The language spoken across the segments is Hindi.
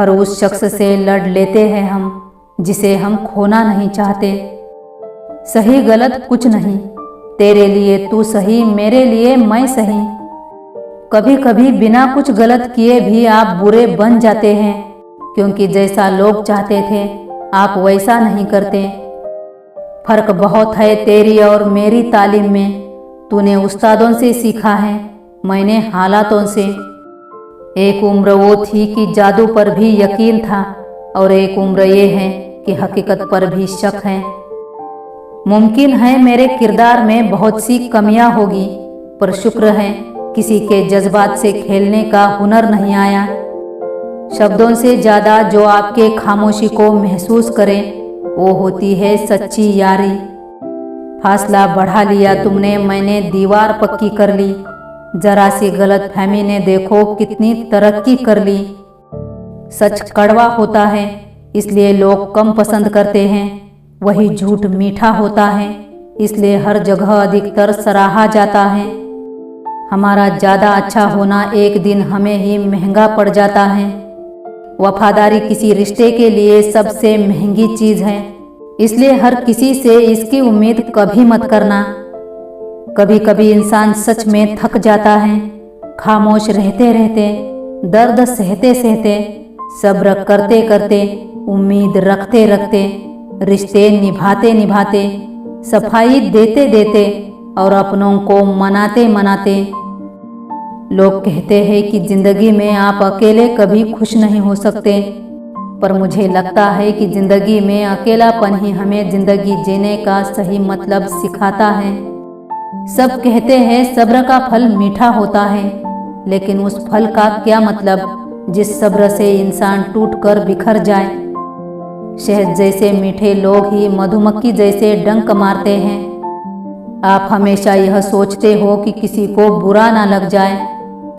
हर उस शख्स से लड़ लेते हैं हम जिसे हम खोना नहीं चाहते। सही गलत कुछ नहीं, तेरे लिए तू सही, मेरे लिए मैं सही। कभी कभी बिना कुछ गलत किए भी आप बुरे बन जाते हैं, क्योंकि जैसा लोग चाहते थे आप वैसा नहीं करते। फर्क बहुत है तेरी और मेरी तालीम में। तूने उस्तादों से सीखा है, मैंने हालातों से। एक उम्र वो थी कि जादू पर भी यकीन था, और एक उम्र ये है कि हकीकत पर भी शक है। मुमकिन है मेरे किरदार में बहुत सी कमियां होगी, पर शुक्र है किसी के जज्बात से खेलने का हुनर नहीं आया। शब्दों से ज़्यादा जो आपके खामोशी को महसूस करे वो होती है सच्ची यारी। फासला बढ़ा लिया तुमने, मैंने दीवार पक्की कर ली। जरा सी गलतफहमी ने देखो कितनी तरक्की कर ली। सच कड़वा होता है इसलिए लोग कम पसंद करते हैं, वही झूठ मीठा होता है इसलिए हर जगह अधिकतर सराहा जाता है। हमारा ज़्यादा अच्छा होना एक दिन हमें ही महंगा पड़ जाता है। वफादारी किसी रिश्ते के लिए सबसे महंगी चीज़ है, इसलिए हर किसी से इसकी उम्मीद कभी मत करना। कभी कभी इंसान सच में थक जाता है, खामोश रहते रहते, दर्द सहते सहते, सब्र करते करते, उम्मीद रखते रखते, रिश्ते निभाते निभाते, सफाई देते देते और अपनों को मनाते मनाते। लोग कहते हैं कि जिंदगी में आप अकेले कभी खुश नहीं हो सकते, पर मुझे लगता है कि जिंदगी में अकेलापन ही हमें जिंदगी जीने का सही मतलब सिखाता है। सब कहते हैं सब्र का फल मीठा होता है, लेकिन उस फल का क्या मतलब जिस सब्र से इंसान टूटकर बिखर जाए। शहद जैसे मीठे लोग ही मधुमक्खी जैसे डंक मारते हैं। आप हमेशा यह सोचते हो कि किसी को बुरा ना लग जाए,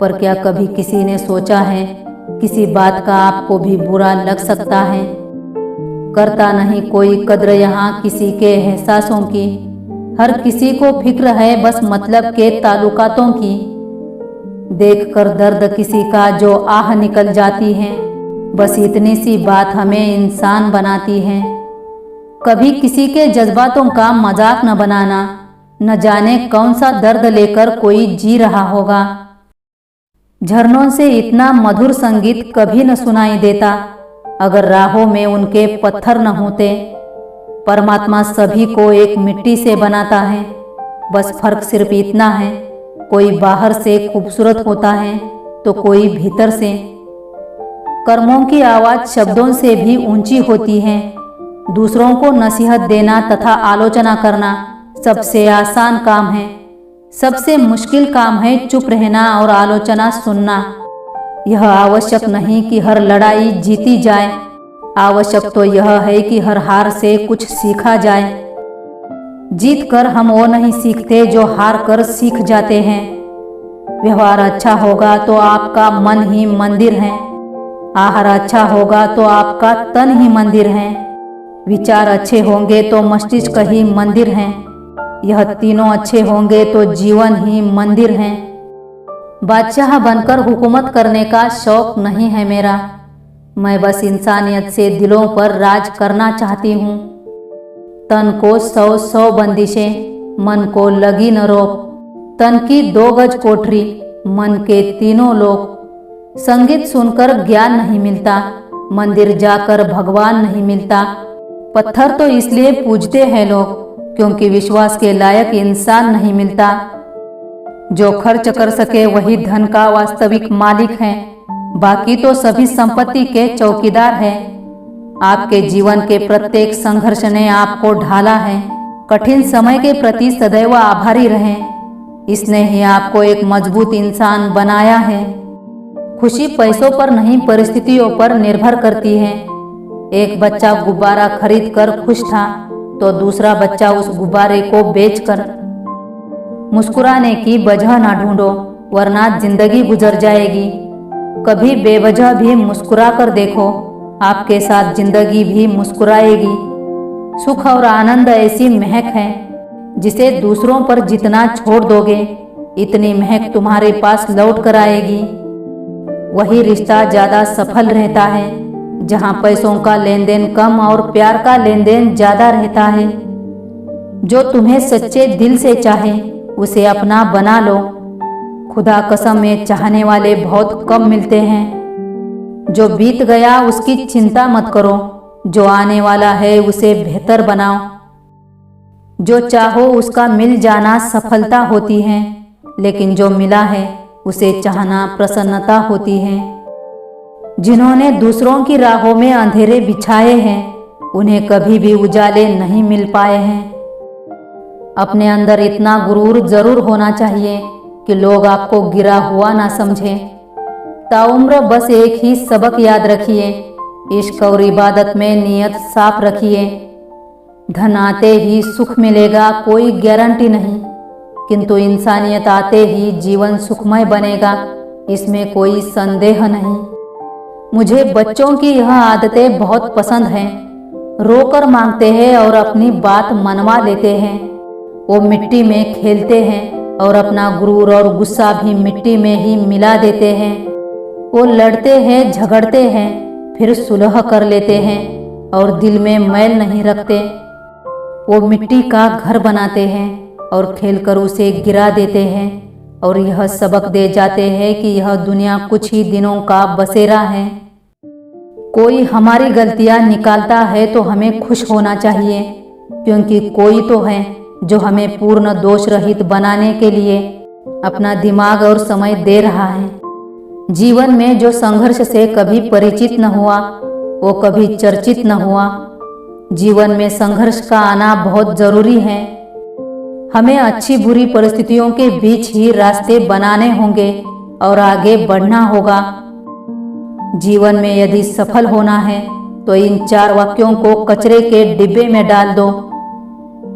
पर क्या कभी किसी ने सोचा है किसी बात का आपको भी बुरा लग सकता है। करता नहीं कोई कद्र यहाँ किसी के एहसासों की। हर किसी को फिक्र है बस मतलब के ताल्लुकातों की। देखकर दर्द किसी का जो आह निकल जाती है, बस इतनी सी बात हमें इंसान बनाती है। कभी किसी के जज्बातों का मजाक न बनाना, न जाने कौन सा दर्द लेकर कोई जी रहा होगा। झरनों से इतना मधुर संगीत कभी न सुनाई देता अगर राहों में उनके पत्थर न होते। परमात्मा सभी को एक मिट्टी से बनाता है, बस फर्क सिर्फ इतना है, कोई बाहर से खूबसूरत होता है तो कोई भीतर से। कर्मों की आवाज़ शब्दों से भी ऊंची होती है। दूसरों को नसीहत देना तथा आलोचना करना सबसे आसान काम है, सबसे मुश्किल काम है चुप रहना और आलोचना सुनना। यह आवश्यक नहीं कि हर लड़ाई जीती जाए, आवश्यक तो यह है कि हर हार से कुछ सीखा जाए। जीत कर हम वो नहीं सीखते जो हार कर सीख जाते हैं। व्यवहार अच्छा होगा तो आपका मन ही मंदिर है, आहार अच्छा होगा तो आपका तन ही मंदिर है, विचार अच्छे होंगे तो मस्तिष्क ही मंदिर है, यह तीनों अच्छे होंगे तो जीवन ही मंदिर है। बादशाह बनकर हुकूमत करने का शौक नहीं है मेरा, मैं बस इंसानियत से दिलों पर राज करना चाहती हूँ। तन को 100 बंदिशें, मन को लगी न रोक, तन की 2 गज कोठरी, मन के तीनों लोक। संगीत सुनकर ज्ञान नहीं मिलता, मंदिर जाकर भगवान नहीं मिलता। पत्थर तो इसलिए पूजते हैं लोग क्योंकि विश्वास के लायक इंसान नहीं मिलता। जो खर्च कर सके वही धन का वास्तविक मालिक है, बाकी तो सभी संपत्ति के चौकीदार हैं। आपके जीवन के प्रत्येक संघर्ष ने आपको ढाला है। कठिन समय के प्रति सदैव आभारी रहें, इसने ही आपको एक मजबूत इंसान बनाया है। खुशी पैसों पर नहीं परिस्थितियों पर निर्भर करती है। एक बच्चा गुब्बारा खरीद कर खुश था तो दूसरा बच्चा उस गुब्बारे को बेचकर। मुस्कुराने की वजह ना ढूंढो वरना जिंदगी गुजर जाएगी। कभी बेवजह भी मुस्कुरा कर देखो, आपके साथ जिंदगी भी मुस्कुराएगी। सुख और आनंद ऐसी महक है जिसे दूसरों पर जितना छोड़ दोगे इतनी महक तुम्हारे पास लौट कर आएगी। वही रिश्ता ज्यादा सफल रहता है जहाँ पैसों का लेन देन कम और प्यार का लेन देन ज्यादा रहता है। जो तुम्हें सच्चे दिल से चाहे उसे अपना बना लो। खुदा कसम ये चाहने वाले बहुत कम मिलते हैं। जो बीत गया उसकी चिंता मत करो, जो आने वाला है उसे बेहतर बनाओ। जो चाहो उसका मिल जाना सफलता होती है, लेकिन जो मिला है उसे चाहना प्रसन्नता होती है। जिन्होंने दूसरों की राहों में अंधेरे बिछाए हैं उन्हें कभी भी उजाले नहीं मिल पाए हैं। अपने अंदर इतना गुरूर जरूर होना चाहिए कि लोग आपको गिरा हुआ ना समझें। ताउम्र बस एक ही सबक याद रखिए, इश्क और इबादत में नियत साफ रखिए। धन आते ही सुख मिलेगा कोई गारंटी नहीं, किंतु इंसानियत आते ही जीवन सुखमय बनेगा, इसमें कोई संदेह नहीं। मुझे बच्चों की यह आदतें बहुत पसंद हैं। रोकर मांगते हैं और अपनी बात मनवा लेते हैं। वो मिट्टी में खेलते हैं और अपना गुरूर और गुस्सा भी मिट्टी में ही मिला देते हैं। वो लड़ते हैं, झगड़ते हैं, फिर सुलह कर लेते हैं और दिल में मैल नहीं रखते। वो मिट्टी का घर बनाते हैं और खेलकर उसे गिरा देते हैं और यह सबक दे जाते हैं कि यह दुनिया कुछ ही दिनों का बसेरा है। कोई हमारी गलतियां निकालता है तो हमें खुश होना चाहिए, क्योंकि कोई तो है जो हमें पूर्ण दोष रहित बनाने के लिए अपना दिमाग और समय दे रहा है। जीवन में जो संघर्ष से कभी परिचित न हुआ वो कभी चर्चित न हुआ। जीवन में संघर्ष का आना बहुत जरूरी है। हमें अच्छी बुरी परिस्थितियों के बीच ही रास्ते बनाने होंगे और आगे बढ़ना होगा। जीवन में यदि सफल होना है तो इन 4 वाक्यों को कचरे के डिब्बे में डाल दो।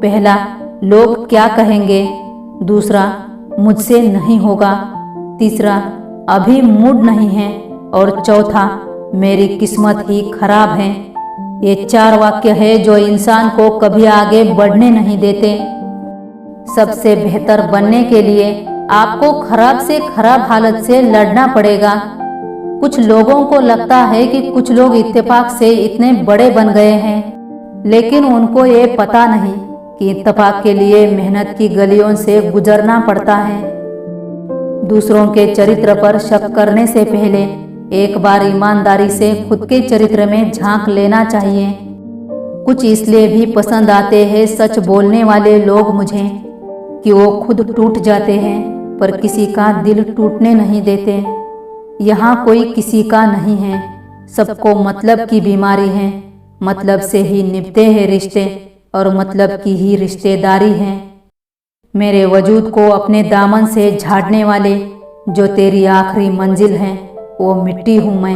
पहला, लोग क्या कहेंगे। दूसरा, मुझसे नहीं होगा। तीसरा, अभी मूड नहीं है। और चौथा, मेरी किस्मत ही खराब है। ये 4 वाक्य है जो इंसान को कभी आगे बढ़ने नहीं देते। सबसे बेहतर बनने के लिए आपको खराब से खराब हालत से लड़ना पड़ेगा। कुछ लोगों को लगता है कि कुछ लोग इत्तेफाक से इतने बड़े बन गए हैं, लेकिन उनको ये पता नहीं कि इत्तेफाक के लिए मेहनत की गलियों से गुजरना पड़ता है। दूसरों के चरित्र पर शक करने से पहले एक बार ईमानदारी से खुद के चरित्र में झांक लेना चाहिए। कुछ इसलिए भी पसंद आते हैं सच बोलने वाले लोग मुझे कि वो खुद टूट जाते हैं पर किसी का दिल टूटने नहीं देते। यहाँ कोई किसी का नहीं है, सबको मतलब की बीमारी है। मतलब से ही निभते हैं रिश्ते और मतलब की ही रिश्तेदारी है। मेरे वजूद को अपने दामन से झाड़ने वाले जो तेरी आखिरी मंजिल है वो मिट्टी हूँ मैं।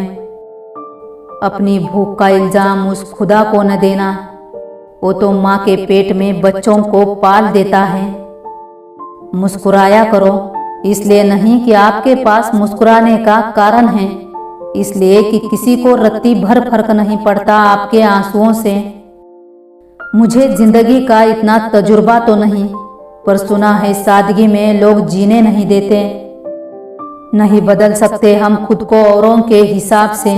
अपनी भूख का इल्जाम उस खुदा को न देना, वो तो माँ के पेट में बच्चों को पाल देता है। मुस्कुराया करो, इसलिए नहीं कि आपके पास मुस्कुराने का कारण है, इसलिए कि किसी को रत्ती भर फर्क नहीं पड़ता आपके आंसुओं से। मुझे जिंदगी का इतना तजुर्बा तो नहीं, पर सुना है सादगी में लोग जीने नहीं देते। नहीं बदल सकते हम खुद को औरों के हिसाब से।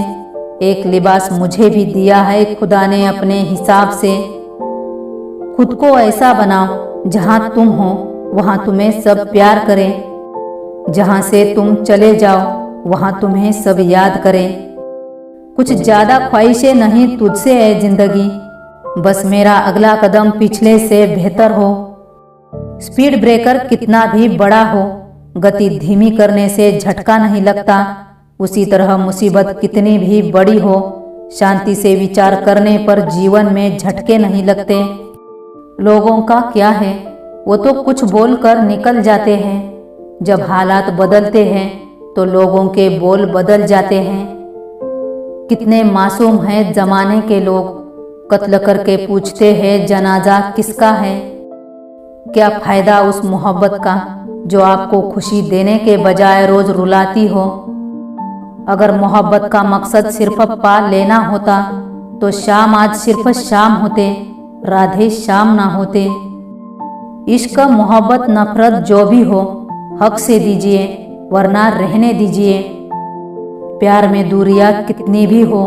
एक लिबास मुझे भी दिया है खुदा ने अपने हिसाब से। खुद को ऐसा बनाओ जहां तुम हो वहां तुम्हें सब प्यार करें। जहां से तुम चले जाओ वहां तुम्हें सब याद करें। कुछ ज्यादा ख्वाहिशें नहीं तुझसे है जिंदगी, बस मेरा अगला कदम पिछले से बेहतर हो। स्पीड ब्रेकर कितना भी बड़ा हो, गति धीमी करने से झटका नहीं लगता। उसी तरह मुसीबत कितनी भी बड़ी हो, शांति से विचार करने पर जीवन में झटके नहीं लगते। लोगों का क्या है, वो तो कुछ बोलकर निकल जाते हैं। जब हालात बदलते हैं तो लोगों के बोल बदल जाते हैं। कितने मासूम हैं जमाने के लोग, कत्ल करके पूछते हैं जनाजा किसका है। क्या फायदा उस मोहब्बत का जो आपको खुशी देने के बजाय रोज रुलाती हो। अगर मोहब्बत का मकसद सिर्फ पा लेना होता तो शाम आज सिर्फ शाम होते, राधे श्याम ना होते। इश्क मोहब्बत नफरत जो भी हो हक से दीजिए, वरना रहने दीजिए। प्यार में दूरियां कितनी भी हो,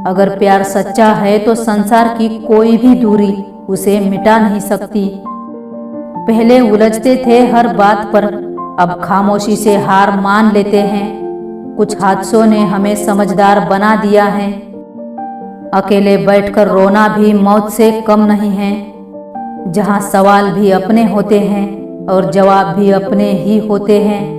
अगर प्यार सच्चा है तो संसार की कोई भी दूरी उसे मिटा नहीं सकती। पहले उलझते थे हर बात पर, अब खामोशी से हार मान लेते हैं। कुछ हादसों ने हमें समझदार बना दिया है। अकेले बैठकर रोना भी मौत से कम नहीं है। जहाँ सवाल भी अपने होते हैं और जवाब भी अपने ही होते हैं।